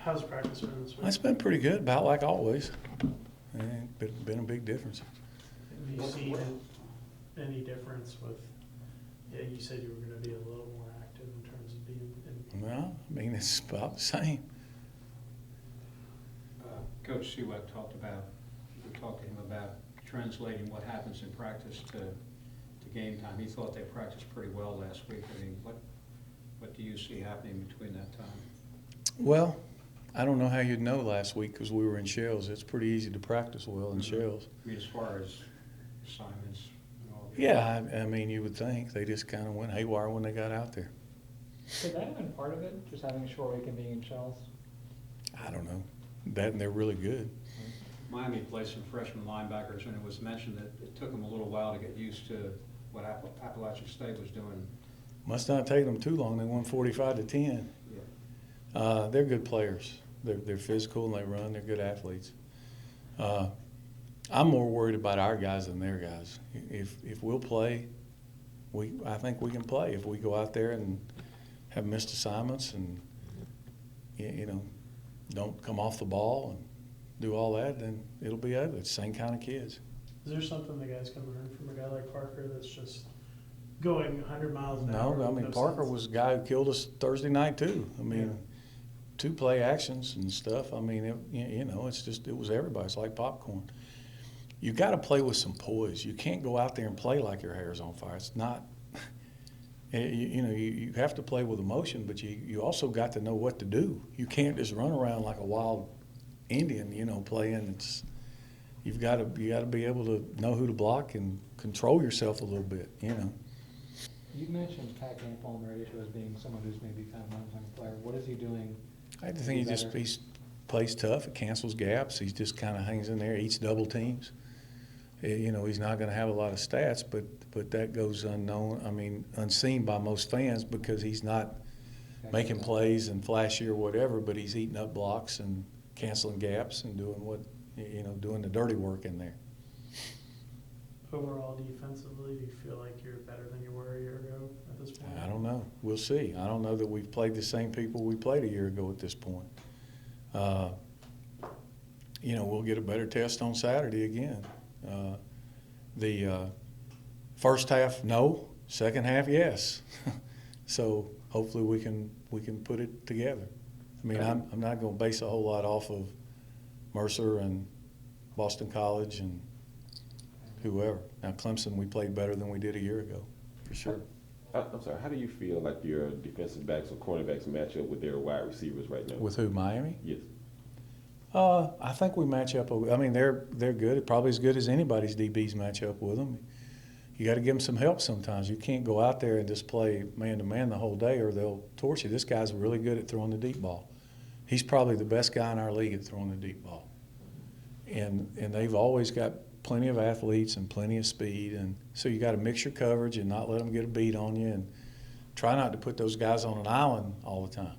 How's practice been this week? It's been pretty good, about like always. Ain't been a big difference. Have you seen any difference with, yeah, you said you were going to be a little more active in terms of being in. Well, I mean, it's about the same. Coach Sept talked about, we talked to him about translating what happens in practice to game time. He thought they practiced pretty well last week. I mean, what do you see happening between that time? Well, I don't know how you'd know last week because we were in shells. It's pretty easy to practice well in shells. I mean, as far as assignments and all that. Yeah, I mean, you would think they just kind of went haywire when they got out there. Could that have been part of it, just having a short week and being in shells? I don't know. That and they're really good. Miami played some freshman linebackers, and it was mentioned that it took them a little while to get used to what Appalachian State was doing. Must not take them too long. They won 45-10. Yeah. They're good players. They're physical and they run. They're good athletes. I'm more worried about our guys than their guys. If we'll play, I think we can play. If we go out there and have missed assignments and don't come off the ball and do all that, then it'll be ugly. It's the same kind of kids. Is there something the guys can learn from a guy like Parker that's just going 100 miles an hour? No, I mean, Parker was the guy who killed us Thursday night too. I mean, 2 play actions and stuff. I mean, it was everybody. It's like popcorn. You got to play with some poise. You can't go out there and play like your hair's on fire. It's not. You have to play with emotion, but you also got to know what to do. You can't just run around like a wild Indian, playing. You've got to be able to know who to block and control yourself a little bit, You mentioned Pat Gamble on the radio show as being someone who's maybe kind of an unsung player. What is he doing? I think he plays tough. It cancels gaps. He just kind of hangs in there, eats double teams. He's not going to have a lot of stats, but that goes unseen by most fans because he's not making plays and flashy or whatever, but he's eating up blocks and canceling gaps and doing the dirty work in there. Overall, defensively, do you feel like you're better than you were a year ago at this point? I don't know. We'll see. I don't know that we've played the same people we played a year ago at this point. We'll get a better test on Saturday again. The first half, no. Second half, yes. So hopefully we can put it together. I mean, I'm not going to base a whole lot off of Mercer and Boston College and whoever. Now, Clemson, we played better than we did a year ago, for sure. I'm sorry, how do you feel like your defensive backs or cornerbacks match up with their wide receivers right now? With who, Miami? Yes. I think we match up. I mean, they're good. Probably as good as anybody's DBs match up with them. You got to give them some help sometimes. You can't go out there and just play man-to-man the whole day or they'll torch you. This guy's really good at throwing the deep ball. He's probably the best guy in our league at throwing the deep ball. And they've always got plenty of athletes and plenty of speed. And so you got to mix your coverage and not let them get a beat on you and try not to put those guys on an island all the time.